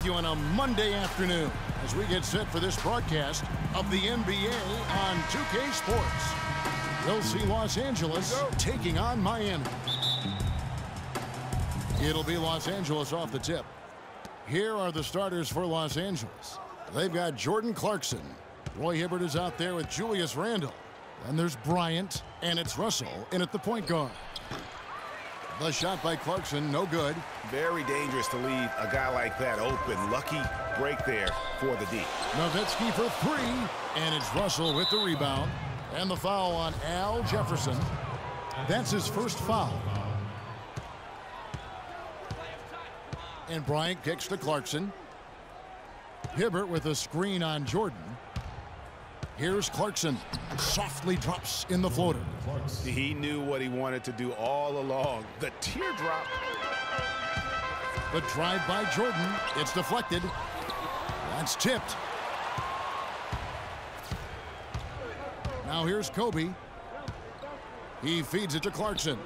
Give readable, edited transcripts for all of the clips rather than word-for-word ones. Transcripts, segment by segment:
you on a Monday afternoon as we get set for this broadcast of the NBA on 2K Sports. We'll see Los Angeles taking on Miami. It'll be Los Angeles off the tip. Here are the starters for Los Angeles. They've got Jordan Clarkson. Roy Hibbert is out there with Julius Randle. Then there's Bryant, and it's Russell in at the point guard. The shot by Clarkson, no good. Very dangerous to leave a guy like that open. Lucky break there for the D. Nowitzki for three, and it's Russell with the rebound. And the foul on Al Jefferson. That's his first foul. And Bryant kicks to Clarkson. Hibbert with a screen on Jordan. Here's Clarkson. Softly drops in the floater. He knew what he wanted to do all along. The teardrop. The drive by Jordan. It's deflected. That's tipped. Now here's Kobe. He feeds it to Clarkson.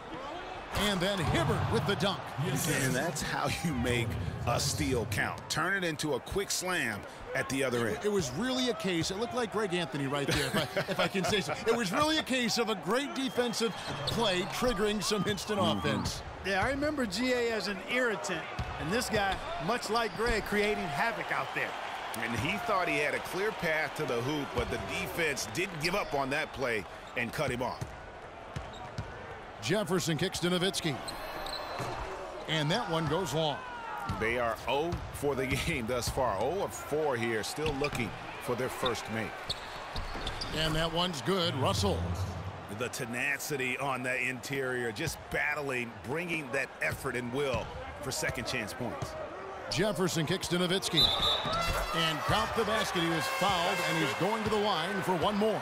And then Hibbert with the dunk. And that's how you make a steal count. Turn it into a quick slam at the other end. It was really a case, it looked like Greg Anthony right there, if I can say so. It was really a case of a great defensive play triggering some instant offense. Yeah, I remember GA as an irritant, and this guy, much like Greg, creating havoc out there. And he thought he had a clear path to the hoop, but the defense didn't give up on that play and cut him off. Jefferson kicks to Nowitzki. And that one goes long. They are 0 for the game thus far. 0 of 4 here, still looking for their first make. And that one's good. Russell. The tenacity on the interior, just battling, bringing that effort and will for second chance points. Jefferson kicks to Nowitzki. And count the basket. He was fouled, and he's going to the line for one more.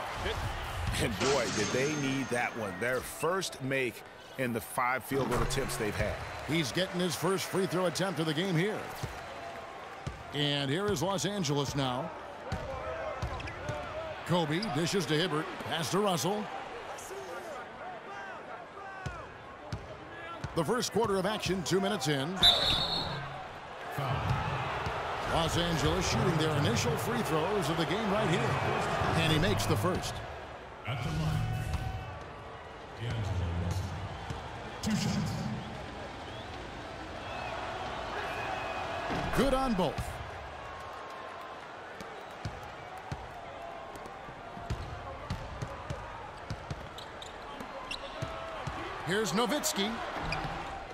And boy, did they need that one. Their first make in the 5 field goal attempts they've had. He's getting his first free throw attempt of the game here. And here is Los Angeles now. Kobe dishes to Hibbert. Pass to Russell. The first quarter of action, 2 minutes in. Los Angeles shooting their initial free throws of the game right here. And he makes the first. At the line, D'Angelo Russell. 2 shots. Good on both. Here's Nowitzki.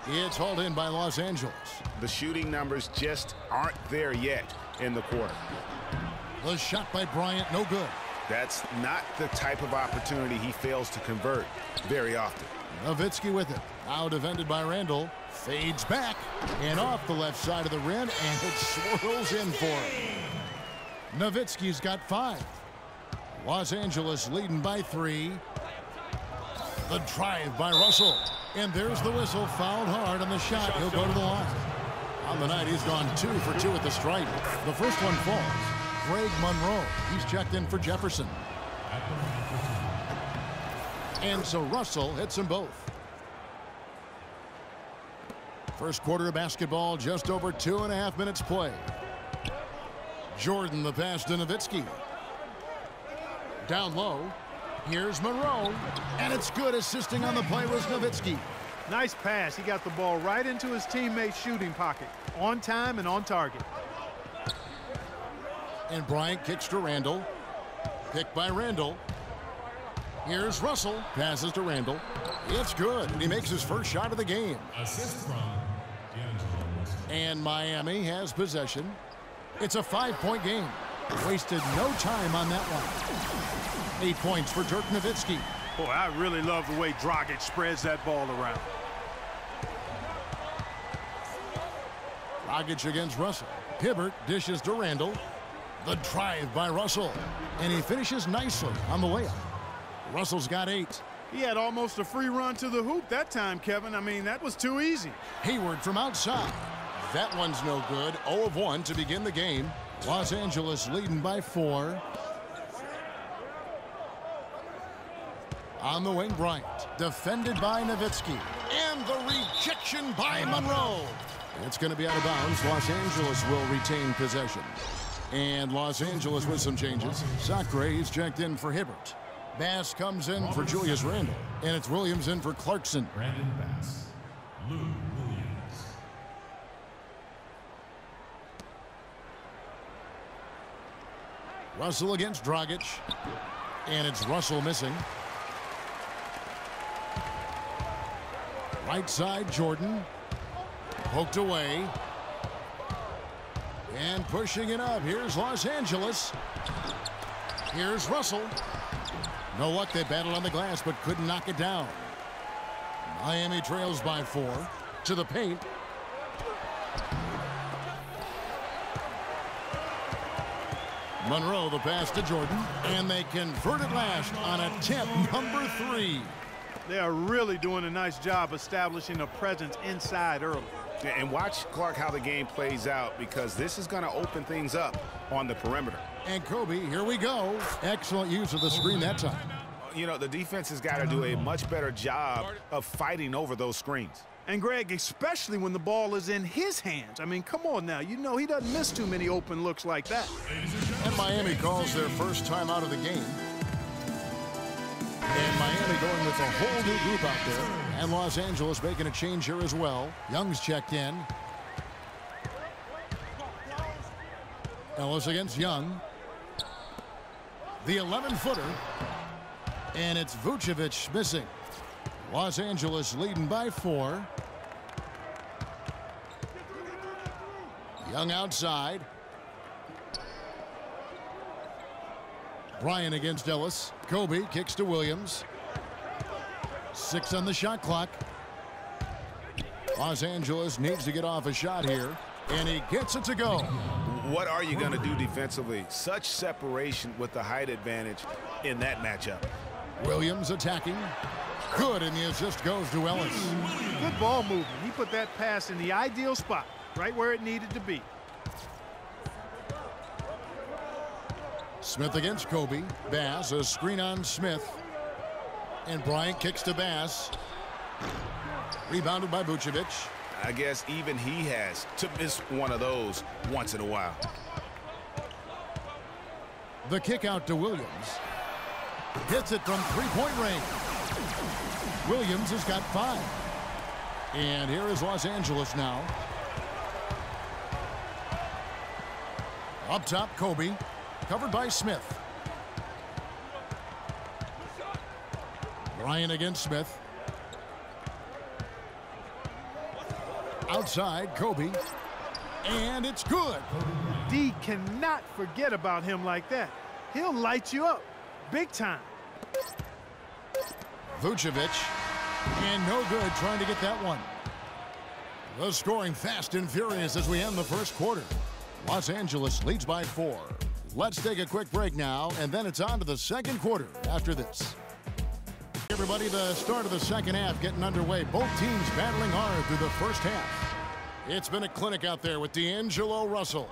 It's hauled in by Los Angeles. The shooting numbers just aren't there yet in the quarter. The shot by Bryant, no good. That's not the type of opportunity he fails to convert very often. Nowitzki with it. Now defended by Randle. Fades back and off the left side of the rim, and it swirls in for him. Nowitzki's got 5. Los Angeles leading by 3. The drive by Russell. And there's the whistle. Fouled hard on the shot. He'll go to the line. On the night, he's gone 2 for 2 at the stripe. The first one falls. Greg Monroe. He's checked in for Jefferson. And so Russell hits them both. First quarter of basketball, just over 2.5 minutes play. Jordan the pass to Nowitzki. Down low. Here's Monroe. And it's good. Assisting on the play was Nowitzki. Nice pass. He got the ball right into his teammate's shooting pocket. On time and on target. And Bryant kicks to Randle. Picked by Randle. Here's Russell. Passes to Randle. It's good. And he makes his first shot of the game. Assist from D'Angelo Russell. And Miami has possession. It's a 5-point game. Wasted no time on that one. 8 points for Dirk Nowitzki. Boy, I really love the way Dragic spreads that ball around. Dragic against Russell. Hibbert dishes to Randle. The drive by Russell. And he finishes nicely on the layup. Russell's got 8. He had almost a free run to the hoop that time, Kevin. I mean, that was too easy. Hayward from outside. That one's no good. 0 of 1 to begin the game. Los Angeles leading by 4. On the wing, Bryant. Defended by Nowitzki. And the rejection by Monroe. It's going to be out of bounds. Los Angeles will retain possession. And Los Angeles with some changes. Sacre, he's checked in for Hibbert. Bass comes in for Julius Randle. And it's Williams in for Clarkson. Brandon Bass. Lou Williams. Russell against Dragic. And it's Russell missing. Right side, Jordan. Poked away. And pushing it up. Here's Los Angeles. Here's Russell. No luck. They battled on the glass but couldn't knock it down. Miami trails by 4. To the paint. Monroe the pass to Jordan. And they convert it last on attempt number 3. They are really doing a nice job establishing a presence inside early. And watch, Clark, how the game plays out, because this is going to open things up on the perimeter. And Kobe, here we go. Excellent use of the screen that time. You know, the defense has got to do a much better job of fighting over those screens. And, Greg, especially when the ball is in his hands. I mean, come on now. You know he doesn't miss too many open looks like that. And Miami calls their first time out of the game. And Miami going with a whole new group out there. And Los Angeles making a change here as well. Young's checked in. Ellis against Young. The 11-footer. And it's Vucevic missing. Los Angeles leading by 4. Young outside. Bryant against Ellis. Kobe kicks to Williams. 6 on the shot clock. Los Angeles needs to get off a shot here. And he gets it to go. What are you going to do defensively? Such separation with the height advantage in that matchup. Williams attacking. Good, and the assist goes to Ellis. Good ball movement. He put that pass in the ideal spot, right where it needed to be. Smith against Kobe. Bass, a screen on Smith. And Bryant kicks to Bass. Rebounded by Vucevic. I guess even he has to miss one of those once in a while. The kick out to Williams. Hits it from three-point range. Williams has got 5. And here is Los Angeles now. Up top, Kobe. Covered by Smith. Bryant against Smith. Outside, Kobe. And it's good. D cannot forget about him like that. He'll light you up big time. Vucevic. And no good trying to get that one. The scoring fast and furious as we end the first quarter. Los Angeles leads by 4. Let's take a quick break now, and then it's on to the second quarter after this. Everybody, the start of the second half getting underway. Both teams battling hard through the first half. It's been a clinic out there with D'Angelo Russell.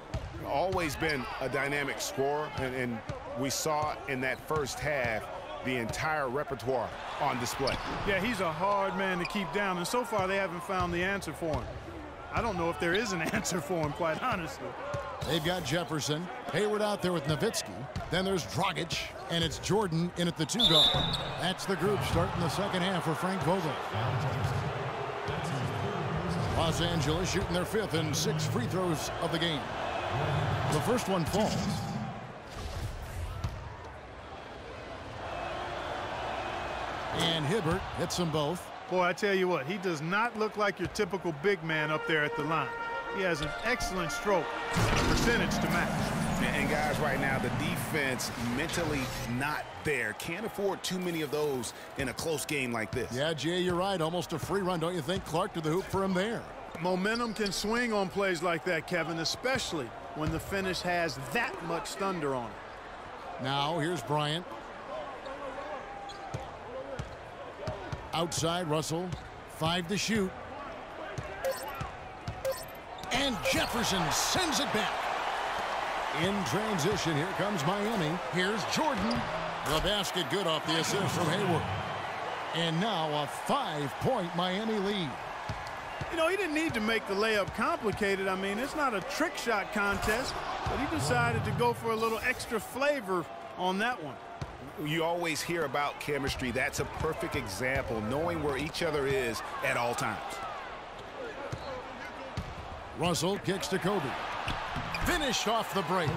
Always been a dynamic scorer, and we saw in that first half the entire repertoire on display. Yeah, he's a hard man to keep down, and so far they haven't found the answer for him. I don't know if there is an answer for him, quite honestly. They've got Jefferson, Hayward out there with Nowitzki. Then there's Dragic, and it's Jordan in at the 2 guard. That's the group starting the second half for Frank Vogel. Los Angeles shooting their 5th and 6 free throws of the game. The first one falls. And Hibbert hits them both. Boy, I tell you what, he does not look like your typical big man up there at the line. He has an excellent stroke, percentage to match. And guys, right now, the defense mentally not there. Can't afford too many of those in a close game like this. Yeah, Jay, you're right. Almost a free run, don't you think? Clark to the hoop for him there. Momentum can swing on plays like that, Kevin, especially when the finish has that much thunder on it. Now, here's Bryant. Outside, Russell. 5 to shoot. And Jefferson sends it back. In transition, here comes Miami. Here's Jordan. The basket good off the assist from Hayward. And now a 5-point Miami lead. You know, he didn't need to make the layup complicated. I mean, it's not a trick shot contest, but he decided to go for a little extra flavor on that one. You always hear about chemistry. That's a perfect example, knowing where each other is at all times. Russell kicks to Kobe. Finished off the break.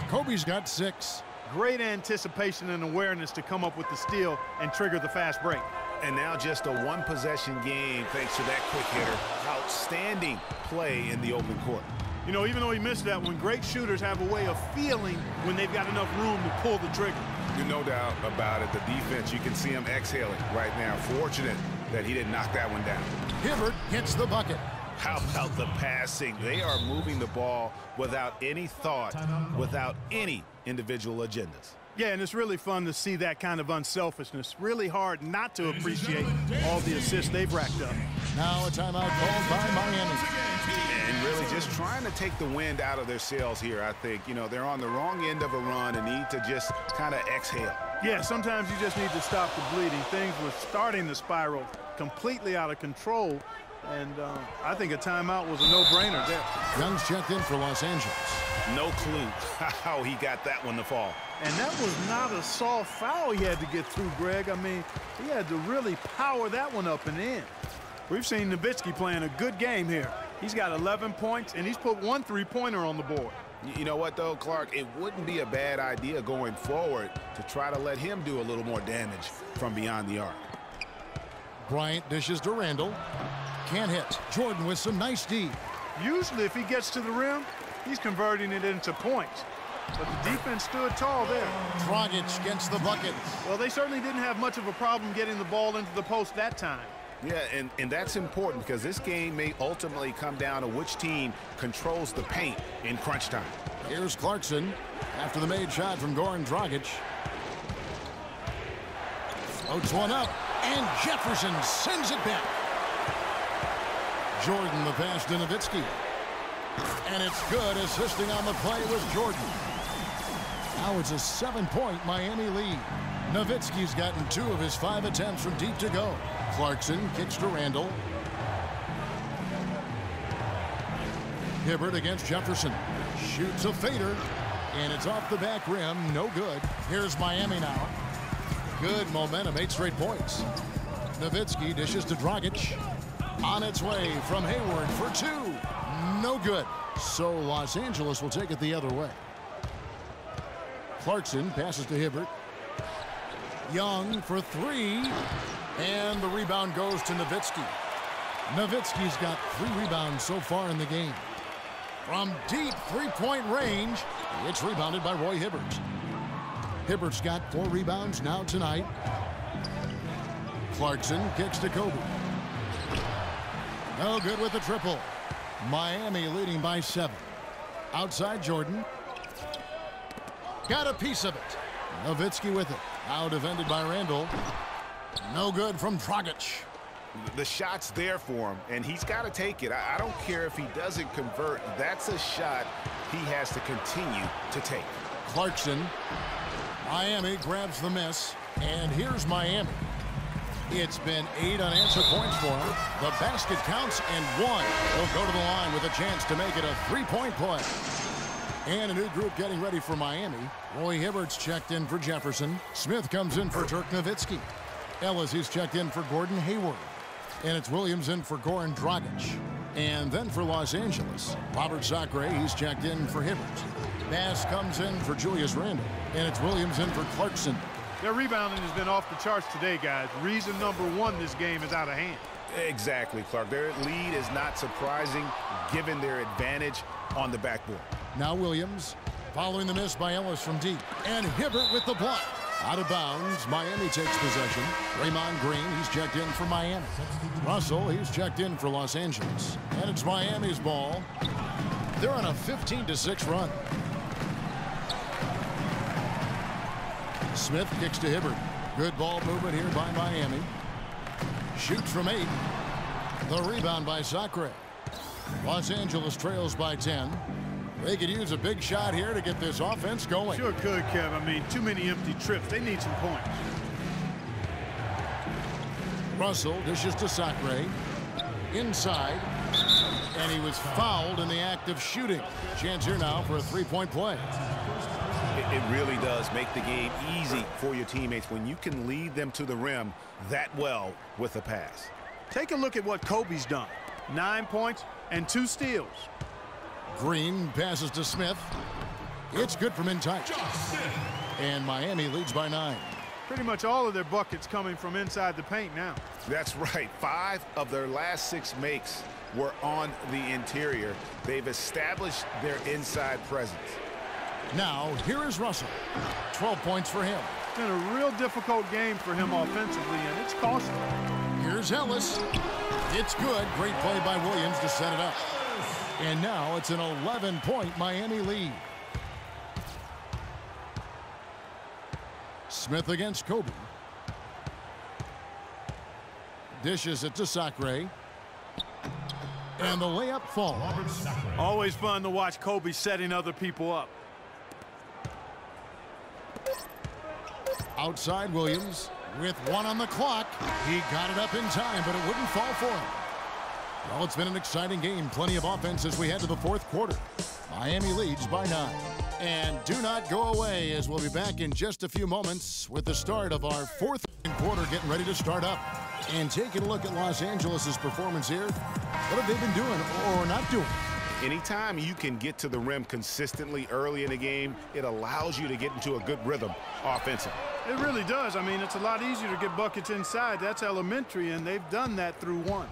Kobe's got 6. Great anticipation and awareness to come up with the steal and trigger the fast break. And now just a one-possession game thanks to that quick hitter. Outstanding play in the open court. You know, even though he missed that one, great shooters have a way of feeling when they've got enough room to pull the trigger. No doubt about it. The defense, you can see him exhaling right now. Fortunate that he didn't knock that one down. Hibbert hits the bucket. How about the passing? They are moving the ball without any thought, without any individual agendas. Yeah, and it's really fun to see that kind of unselfishness. Really hard not to appreciate all the assists they've racked up. Now a timeout called by Miami. And really just trying to take the wind out of their sails here, I think. You know, they're on the wrong end of a run and need to just kind of exhale. Yeah, sometimes you just need to stop the bleeding. Things were starting to spiral completely out of control, and I think a timeout was a no-brainer there. Young's checked in for Los Angeles. No clue how he got that one to fall. And that was not a soft foul he had to get through, Greg. I mean, he had to really power that one up and in. We've seen Nowitzki playing a good game here. He's got 11 points, and he's put 1 3-pointer on the board. You know what, though, Clark? It wouldn't be a bad idea going forward to try to let him do a little more damage from beyond the arc. Bryant dishes to Randall. Can't hit. Jordan with some nice D. Usually, if he gets to the rim, he's converting it into points. But the defense stood tall there. Dragic gets the bucket. Well, they certainly didn't have much of a problem getting the ball into the post that time. Yeah, and that's important because this game may ultimately come down to which team controls the paint in crunch time. Here's Clarkson after the made shot from Goran Dragic. Floats one up, and Jefferson sends it back. Jordan the pass to Nowitzki. And it's good. Assisting on the play was Jordan. Now it's a 7-point Miami lead. Nowitzki's gotten 2 of his 5 attempts from deep to go. Clarkson kicks to Randall. Hibbert against Jefferson. Shoots a fader. And it's off the back rim. No good. Here's Miami now. Good momentum. 8 straight points. Nowitzki dishes to Dragic. On its way from Hayward for 2. No good. So Los Angeles will take it the other way. Clarkson passes to Hibbert. Young for 3. And the rebound goes to Nowitzki. Nowitzki's got 3 rebounds so far in the game. From deep 3-point range, it's rebounded by Roy Hibbert. Hibbert's got 4 rebounds now tonight. Clarkson kicks to Kobe. No good with the triple. Miami leading by 7. Outside Jordan. Got a piece of it. Nowitzki with it. Now defended by Randall. No good from Dragic. The shot's there for him, and he's got to take it. I don't care if he doesn't convert. That's a shot he has to continue to take. Clarkson. Miami grabs the miss, and here's Miami. It's been 8 unanswered points for him. The basket counts, and 1 will go to the line with a chance to make it a 3-point play. And a new group getting ready for Miami. Roy Hibbert's checked in for Jefferson. Smith comes in for Dirk Nowitzki. Ellis, he's checked in for Gordon Hayward. And it's Williams in for Goran Dragic. And then for Los Angeles, Robert Sacre, he's checked in for Hibbert. Bass comes in for Julius Randle. And it's Williams in for Clarkson. Their rebounding has been off the charts today, guys. Reason number 1, this game is out of hand. Exactly, Clark. Their lead is not surprising given their advantage on the backboard. Now Williams following the miss by Ellis from deep. And Hibbert with the block. Out of bounds. Miami takes possession. Draymond Green, he's checked in for Miami. Russell, he's checked in for Los Angeles. And it's Miami's ball. They're on a 15-6 run. Smith kicks to Hibbert. Good ball movement here by Miami. Shoots from 8. The rebound by Sacre. Los Angeles trails by 10. They could use a big shot here to get this offense going. Sure could, Kev. I mean, too many empty trips. They need some points. Russell dishes to Sacre. Inside. And he was fouled in the act of shooting. Chance here now for a three-point play. It really does make the game easy for your teammates when you can lead them to the rim that well with a pass. Take a look at what Kobe's done. 9 points and 2 steals. Green passes to Smith. It's good from in tight. And Miami leads by 9. Pretty much all of their buckets coming from inside the paint now. That's right. 5 of their last 6 makes were on the interior. They've established their inside presence. Now, here is Russell. 12 points for him. It's been a real difficult game for him offensively, and it's costly. Here's Ellis. It's good. Great play by Williams to set it up. And now it's an 11-point Miami lead. Smith against Kobe. Dishes it to Sacre. And the layup falls. Always fun to watch Kobe setting other people up. Outside Williams with 1 on the clock. He got it up in time, but it wouldn't fall for him. Well, it's been an exciting game. Plenty of offense as we head to the 4th quarter. Miami leads by 9. And do not go away, as we'll be back in just a few moments with the start of our 4th quarter getting ready to start up. And taking a look at Los Angeles' performance here. What have they been doing or not doing? Anytime you can get to the rim consistently early in the game, it allows you to get into a good rhythm offensively. It really does. I mean, it's a lot easier to get buckets inside. That's elementary, and they've done that through 1.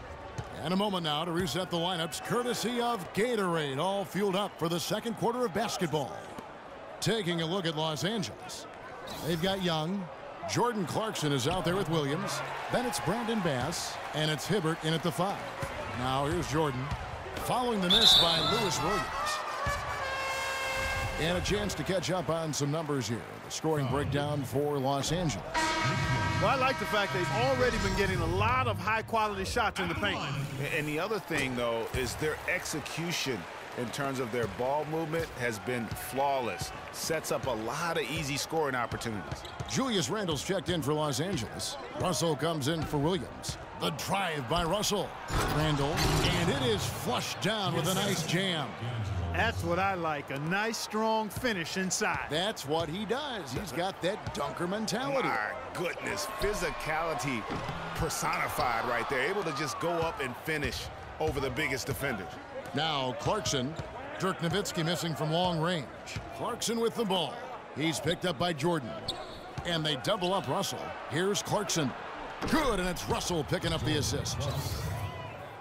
And a moment now to reset the lineups, courtesy of Gatorade, all fueled up for the 2nd quarter of basketball. Taking a look at Los Angeles. They've got Young. Jordan Clarkson is out there with Williams. Then it's Brandon Bass, and it's Hibbert in at the 5. Now here's Jordan. Following the miss by Lewis Williams. And a chance to catch up on some numbers here. The scoring breakdown for Los Angeles. Well, I like the fact they've already been getting a lot of high-quality shots in the paint. And the other thing, though, is their execution in terms of their ball movement has been flawless. Sets up a lot of easy scoring opportunities. Julius Randle's checked in for Los Angeles. Russell comes in for Williams. The drive by Russell. Randle, and it is flushed down with a nice jam. That's what I like, a nice, strong finish inside. That's what he does. He's got that dunker mentality. My goodness, physicality personified right there. Able to just go up and finish over the biggest defenders. Now Clarkson. Dirk Nowitzki missing from long range. Clarkson with the ball. He's picked up by Jordan. And they double up Russell. Here's Clarkson. Good, and it's Russell picking up the assist.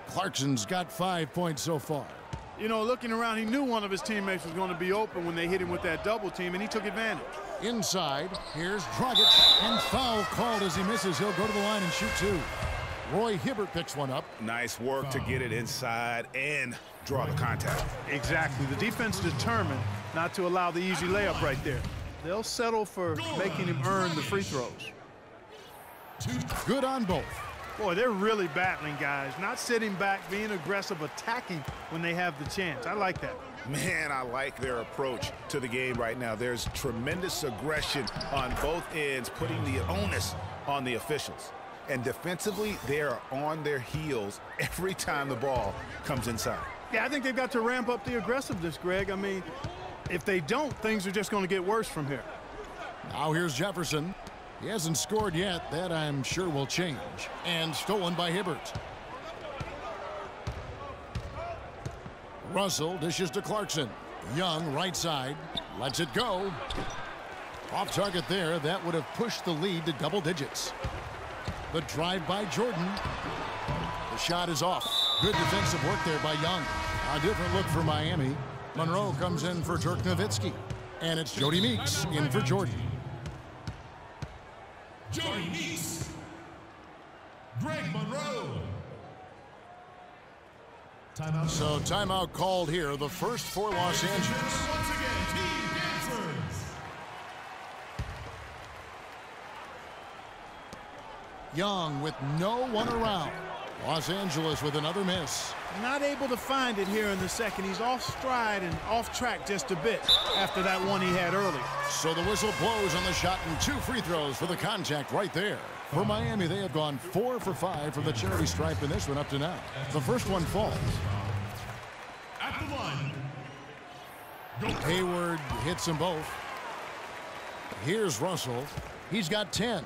Clarkson's got 5 points so far. You know, looking around, he knew one of his teammates was going to be open when they hit him with that double team, and he took advantage. Inside, here's Dragic, and foul called as he misses. He'll go to the line and shoot 2. Roy Hibbert picks one up. Nice work to get it inside and draw the contact. Exactly. The defense determined not to allow the easy layup right there. They'll settle for making him earn the free throws. Good on both. Boy, they're really battling, guys. Not sitting back, being aggressive, attacking when they have the chance. I like that. Man, I like their approach to the game right now. There's tremendous aggression on both ends, putting the onus on the officials. And defensively, they are on their heels every time the ball comes inside. Yeah, I think they've got to ramp up the aggressiveness, Greg. I mean, if they don't, things are just going to get worse from here. Now here's Jefferson. He hasn't scored yet. That, I'm sure, will change. And stolen by Hibbert. Russell dishes to Clarkson. Young, right side. Lets it go. Off target there. That would have pushed the lead to double digits. The drive by Jordan. The shot is off. Good defensive work there by Young. A different look for Miami. Monroe comes in for Dirk Nowitzki. And it's Jody Meeks in for Jordan. Jody Meeks. Greg Monroe. Timeout. So timeout called here. The first for Los Angeles. Once again, Team Dancers. Young with no one around. Los Angeles with another miss. Not able to find it here in the second. He's off stride and off track just a bit after that one he had earlier. So the whistle blows on the shot and 2 free throws for the contact right there. For Miami, they have gone 4 for 5 from the charity stripe in this one up to now. The first one falls. At the line. Go. Hayward hits them both. Here's Russell. He's got 10.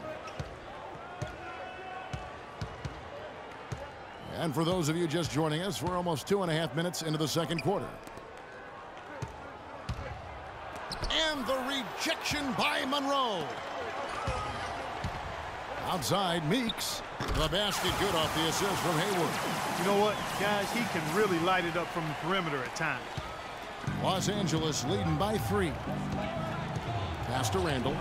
And for those of you just joining us, we're almost 2.5 minutes into the second quarter. And the rejection by Monroe. Outside, Meeks. The basket good off the assist from Hayward. You know what, guys? He can really light it up from the perimeter at times. Los Angeles leading by 3. Pass to Randall.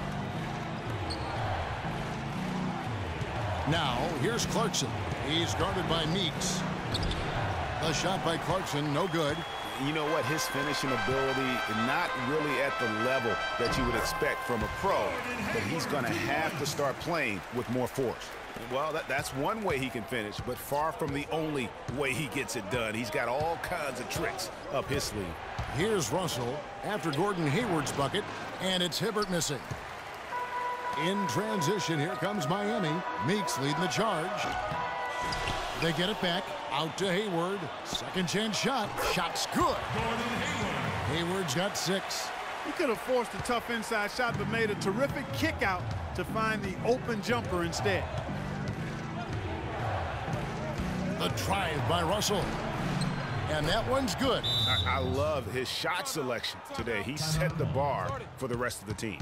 Now, here's Clarkson. He's guarded by Meeks. The shot by Clarkson, no good. You know what? His finishing ability not really at the level that you would expect from a pro, but he's going to have to start playing with more force. Well, that's one way he can finish, but far from the only way he gets it done. He's got all kinds of tricks up his sleeve. Here's Russell after Gordon Hayward's bucket, and it's Hibbert missing. In transition, here comes Miami. Meeks leading the charge. They get it back. Out to Hayward. Second chance shot. Shot's good. Hayward's got 6. He could have forced a tough inside shot, but made a terrific kick out to find the open jumper instead. The drive by Russell. And that one's good. I love his shot selection today. He set the bar for the rest of the team.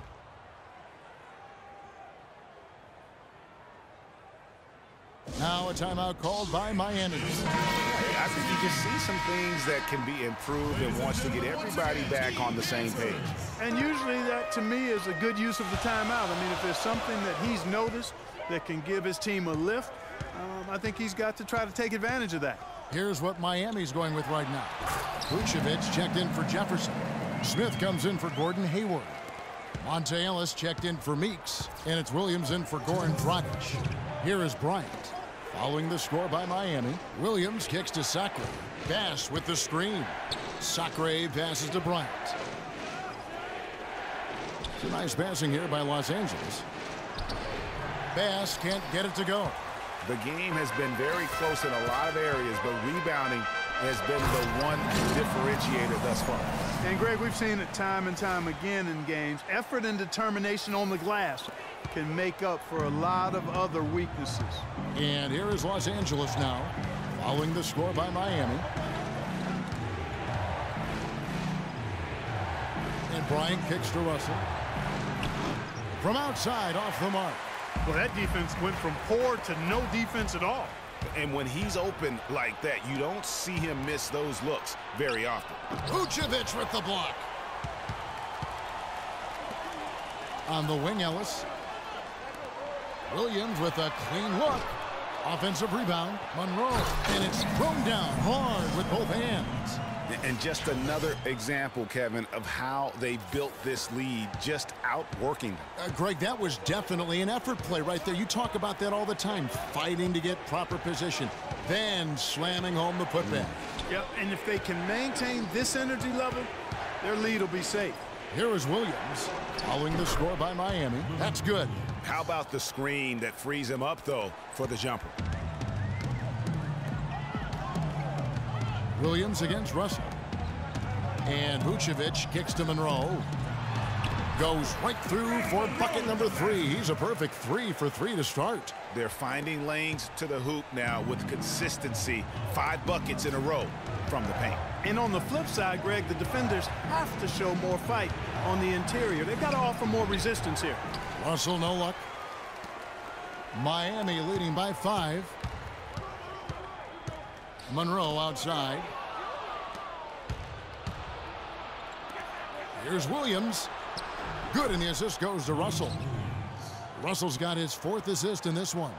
Now a timeout called by Miami. I think you can see some things that can be improved and wants to get everybody back on the same page. And usually that, to me, is a good use of the timeout. I mean, if there's something that he's noticed that can give his team a lift, I think he's got to try to take advantage of that. Here's what Miami's going with right now. Vucevic checked in for Jefferson. Smith comes in for Gordon Hayward. Monte Ellis checked in for Meeks. And it's Williams in for Goran Dragic. Here is Bryant. Following the score by Miami, Williams kicks to Sacre. Bass with the screen. Sacre passes to Bryant. It's a nice passing here by Los Angeles. Bass can't get it to go. The game has been very close in a lot of areas, but rebounding has been the one differentiator thus far. And, Greg, we've seen it time and time again in games. Effort and determination on the glass can make up for a lot of other weaknesses. And here is Los Angeles now, following the score by Miami. And Bryant kicks to Russell. From outside, off the mark. Well, that defense went from poor to no defense at all. And when he's open like that, you don't see him miss those looks very often. Vucevic with the block. On the wing, Ellis. Williams with a clean look. Offensive rebound, Monroe. And it's thrown down hard with both hands. And just another example, Kevin, of how they built this lead, just outworking them. Greg, that was definitely an effort play right there. You talk about that all the time, fighting to get proper position, then slamming home the putback. Yep, and if they can maintain this energy level, their lead will be safe. Here is Williams, following the score by Miami. That's good. How about the screen that frees him up, though, for the jumper? Williams against Russell. And Vucevic kicks to Monroe. Goes right through for bucket number 3. He's a perfect 3 for 3 to start. They're finding lanes to the hoop now with consistency. 5 buckets in a row from the paint. And on the flip side, Greg, the defenders have to show more fight on the interior. They've got to offer more resistance here. Russell, no luck. Miami leading by 5. Monroe outside. Here's Williams. Good, and the assist goes to Russell. Russell's got his 4th assist in this one.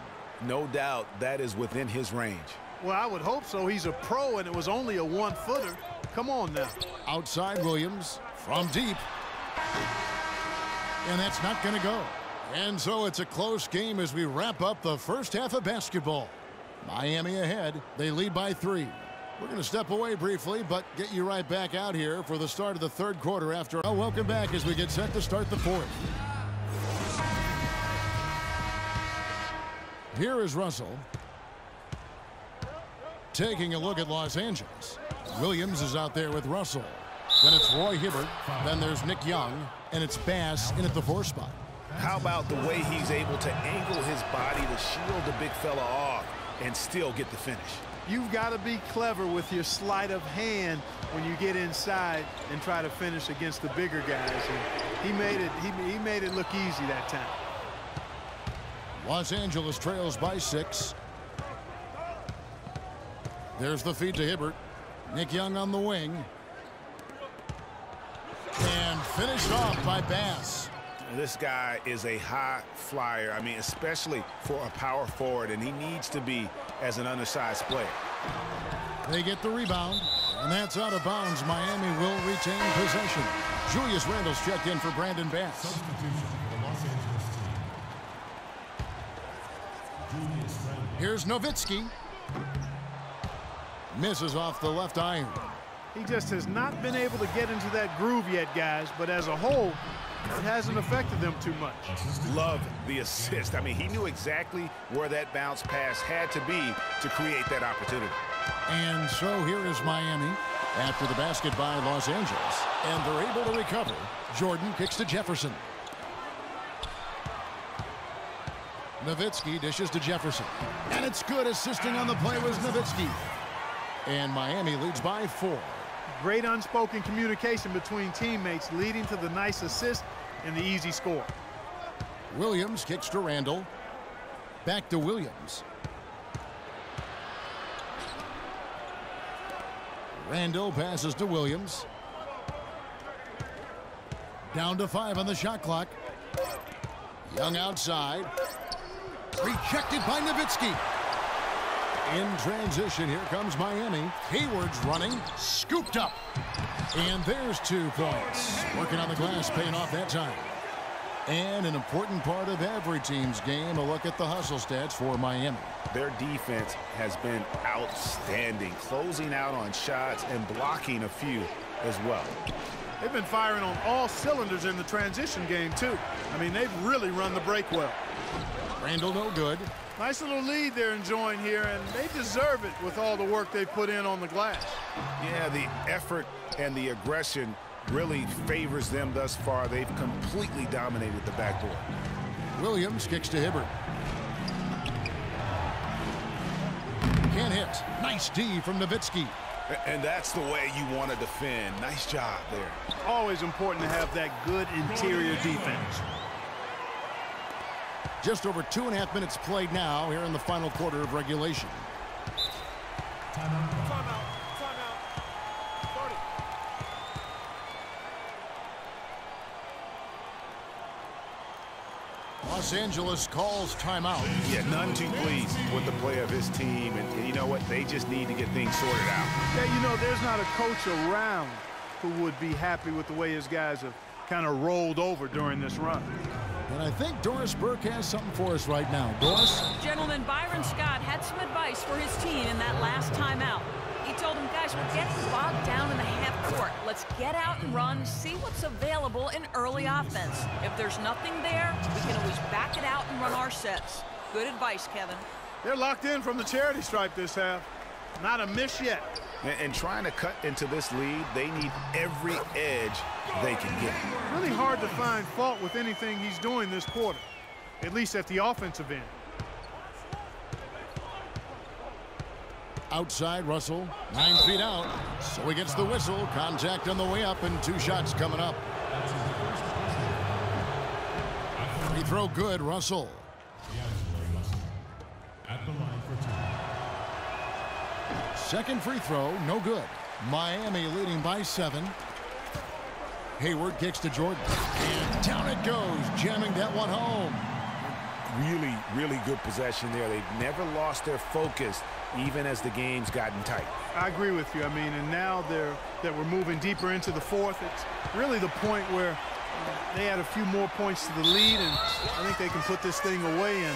No doubt that is within his range. Well, I would hope so. He's a pro, and it was only a 1-footer. Come on now. Outside Williams from deep. And that's not going to go. And so it's a close game as we wrap up the first half of basketball. Miami ahead. They lead by 3. We're going to step away briefly, but get you right back out here for the start of the third quarter after. Welcome back as we get set to start the fourth. Here is Russell. Taking a look at Los Angeles. Williams is out there with Russell. Then it's Roy Hibbert. Then there's Nick Young. And it's Bass in at the 4 spot. How about the way he's able to angle his body to shield the big fella off and still get the finish? You've got to be clever with your sleight of hand when you get inside and try to finish against the bigger guys. And he made it look easy that time. Los Angeles trails by 6. There's the feed to Hibbert. Nick Young on the wing. And finished off by Bass. This guy is a high flyer. I mean, especially for a power forward, and he needs to be as an undersized player. They get the rebound, and that's out of bounds. Miami will retain possession. Julius Randle's checked in for Brandon Bass. Substitution for the Los Angeles team. Julius Randle. Here's Nowitzki. Misses off the left iron. He just has not been able to get into that groove yet, guys, but as a whole, it hasn't affected them too much. Love the assist. I mean, he knew exactly where that bounce pass had to be to create that opportunity. And so here is Miami after the basket by Los Angeles. And they're able to recover. Jordan kicks to Jefferson. Nowitzki dishes to Jefferson. And it's good. Assisting on the play was Nowitzki. And Miami leads by 4. Great unspoken communication between teammates leading to the nice assist and the easy score. Williams kicks to Randle. Back to Williams. Randle passes to Williams. Down to 5 on the shot clock. Young outside. Rejected by Nowitzki. In transition, here comes Miami. Hayward's running, scooped up. And there's 2 points. Working on the glass, paying off that time. And an important part of every team's game, a look at the hustle stats for Miami. Their defense has been outstanding, closing out on shots and blocking a few as well. They've been firing on all cylinders in the transition game, too. I mean, they've really run the break well. Randle no good. Nice little lead they're enjoying here, and they deserve it with all the work they put in on the glass. Yeah, the effort and the aggression really favors them thus far. They've completely dominated the backboard. Williams kicks to Hibbert. Can't hit. Nice D from Nowitzki. And that's the way you want to defend. Nice job there. Always important to have that good interior defense. Just over 2.5 minutes played now here in the final quarter of regulation. Timeout. Los Angeles calls timeout. Yeah, none too pleased with the play of his team. And you know what? They just need to get things sorted out. Yeah, you know, there's not a coach around who would be happy with the way his guys have kind of rolled over during this run. And I think Doris Burke has something for us right now. Doris? Gentlemen, Byron Scott had some advice for his team in that last timeout. He told them, guys, we're getting bogged down in the half court. Let's get out and run, see what's available in early offense. If there's nothing there, we can always back it out and run our sets. Good advice, Kevin. They're locked in from the charity stripe this half. Not a miss yet. And trying to cut into this lead, they need every edge they can get. Really hard to find fault with anything he's doing this quarter, at least at the offensive end. Outside, Russell, 9 feet out. So he gets the whistle. Contact on the way up, and 2 shots coming up. Free throw good, Russell. At the line for 2. Second free throw, no good. Miami leading by 7. Hayward kicks to Jordan. And down it goes, jamming that one home. Really, really good possession there. They've never lost their focus, even as the game's gotten tight. I agree with you. I mean, and now that we're moving deeper into the fourth, it's really the point where they add a few more points to the lead, and I think they can put this thing away and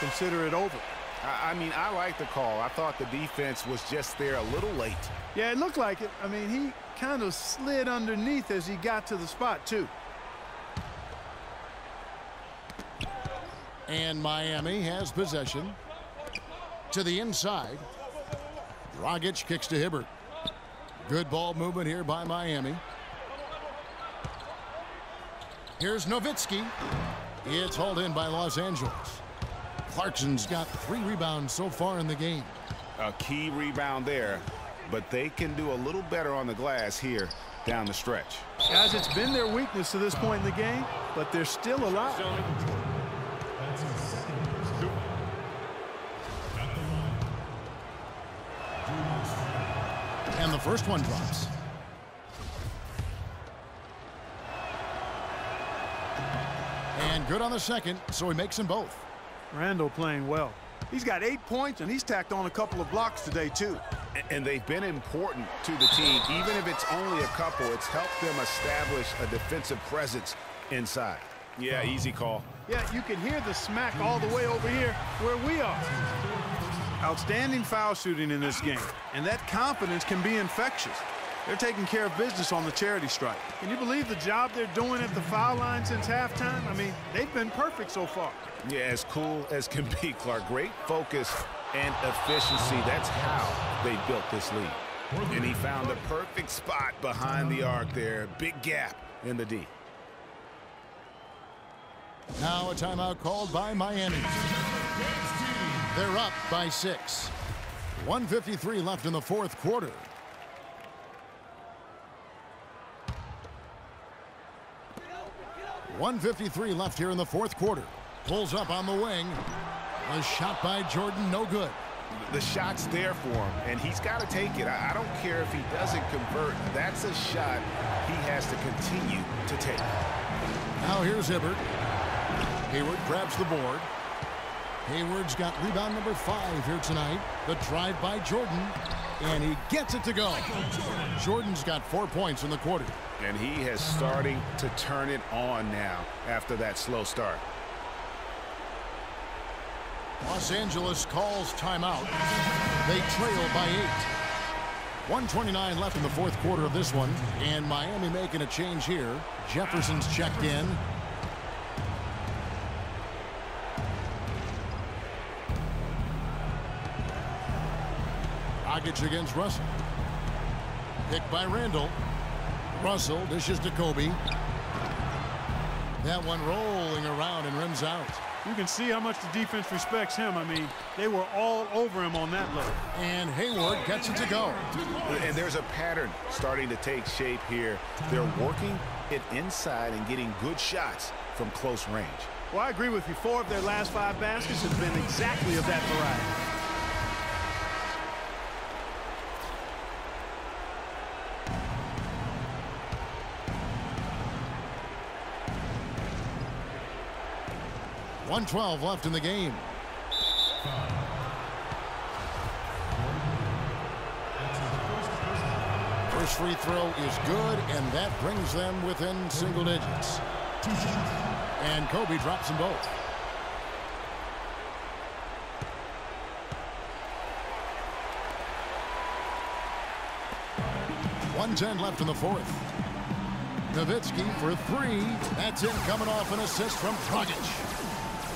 consider it over. I mean, I like the call. I thought the defense was just there a little late. Yeah, it looked like it. I mean, he kind of slid underneath as he got to the spot, too. And Miami has possession. To the inside. Dragic kicks to Hibbert. Good ball movement here by Miami. Here's Nowitzki. It's hauled in by Los Angeles. Clarkson's got 3 rebounds so far in the game. A key rebound there, but they can do a little better on the glass here down the stretch. Guys, it's been their weakness to this point in the game, but they're still alive. That's his second personal foul. At the line, Julius Randle. And the first one drops. And good on the second, so he makes them both. Randle playing well. He's got 8 points, and he's tacked on a couple of blocks today, too. And they've been important to the team. Even if it's only a couple, it's helped them establish a defensive presence inside. Yeah, easy call. Yeah, you can hear the smack all the way over here where we are. Outstanding foul shooting in this game, and that confidence can be infectious. They're taking care of business on the charity stripe. Can you believe the job they're doing at the foul line since halftime? I mean, they've been perfect so far. Yeah, as cool as can be, Clark. Great focus and efficiency. That's how they built this lead. And he found the perfect spot behind the arc there. Big gap in the D. Now a timeout called by Miami. They're up by 6. 1:53 left in the fourth quarter. .153 left here in the fourth quarter. Pulls up on the wing. A shot by Jordan, no good. The shot's there for him, and he's got to take it. I don't care if he doesn't convert. That's a shot he has to continue to take. Now here's Hibbert. Hayward grabs the board. Hayward's got rebound number 5 here tonight. The drive by Jordan, and he gets it to go. Jordan's got 4 points in the quarter. And he is starting to turn it on now after that slow start. Los Angeles calls timeout. They trail by 8. 1:29 left in the fourth quarter of this one, and Miami making a change here. Jefferson's checked in. Dragic against Russell. Picked by Randle. Russell dishes to Kobe. That one rolling around and rims out. You can see how much the defense respects him. I mean, they were all over him on that look. And Hayward gets it to go. And there's a pattern starting to take shape here. They're working it inside and getting good shots from close range. Well, I agree with you. 4 of their last 5 baskets have been exactly of that variety. .112 left in the game. First free throw is good, and that brings them within single digits. And Kobe drops them both. .110 left in the fourth. Nowitzki for 3. That's in, coming off an assist from Dragic.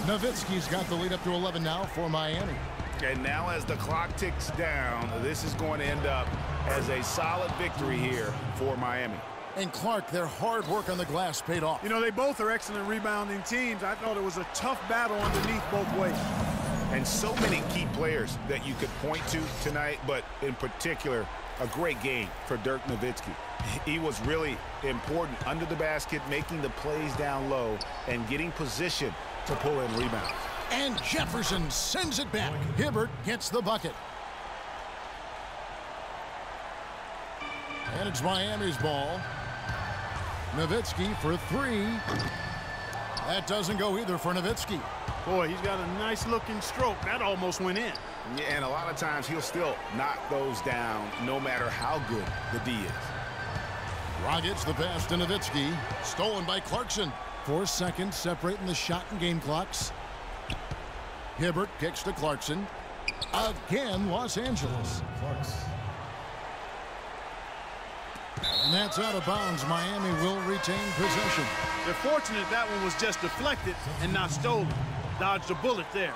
Nowitzki's got the lead up to 11 now for Miami. And now as the clock ticks down, this is going to end up as a solid victory here for Miami. And Clark, their hard work on the glass paid off. You know, they both are excellent rebounding teams. I thought it was a tough battle underneath both ways. And so many key players that you could point to tonight, but in particular, a great game for Dirk Nowitzki. He was really important under the basket, making the plays down low and getting position to pull in rebounds. And Jefferson sends it back. Hibbert gets the bucket. And it's Miami's ball. Nowitzki for 3. That doesn't go either for Nowitzki. Boy, he's got a nice looking stroke. That almost went in. Yeah, and a lot of times he'll still knock those down no matter how good the D is. Dragic the pass to Nowitzki. Stolen by Clarkson. 4 seconds separating the shot and game clocks. Hibbert kicks to Clarkson. Again, Los Angeles. And that's out of bounds. Miami will retain possession. They're fortunate that one was just deflected and not stolen. Dodged a bullet there.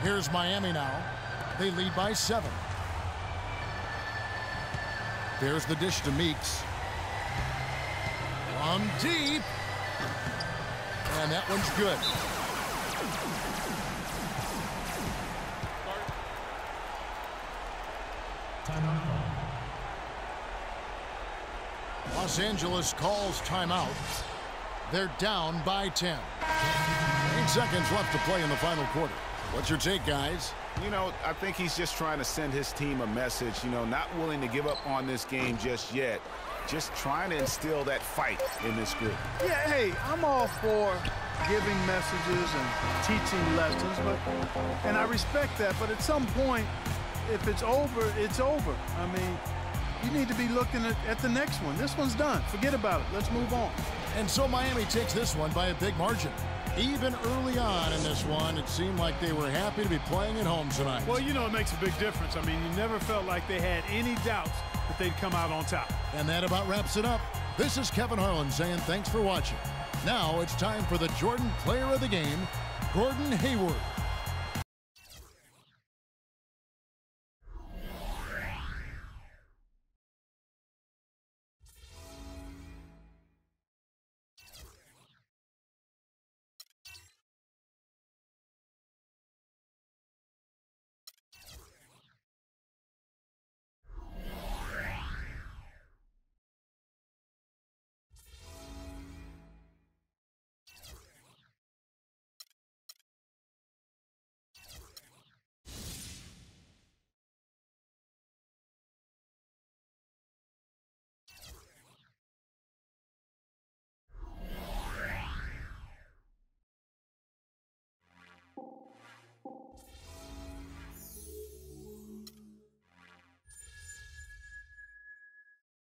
Here's Miami now. They lead by 7. There's the dish to Meeks. From deep. And that one's good. Los Angeles calls timeout. They're down by 10. 8 seconds left to play in the final quarter. What's your take, guys? You know, I think he's just trying to send his team a message, you know, not willing to give up on this game just yet. Just trying to instill that fight in this group. Yeah, hey, I'm all for giving messages and teaching lessons, and I respect that, but at some point, if it's over, it's over. I mean, you need to be looking at the next one. This one's done. Forget about it. Let's move on. And so Miami takes this one by a big margin. Even early on in this one, it seemed like they were happy to be playing at home tonight. Well, you know, it makes a big difference. I mean, you never felt like they had any doubts that they'd come out on top. And that about wraps it up. This is Kevin Harlan saying thanks for watching. Now it's time for the Jordan Player of the Game, Gordon Hayward.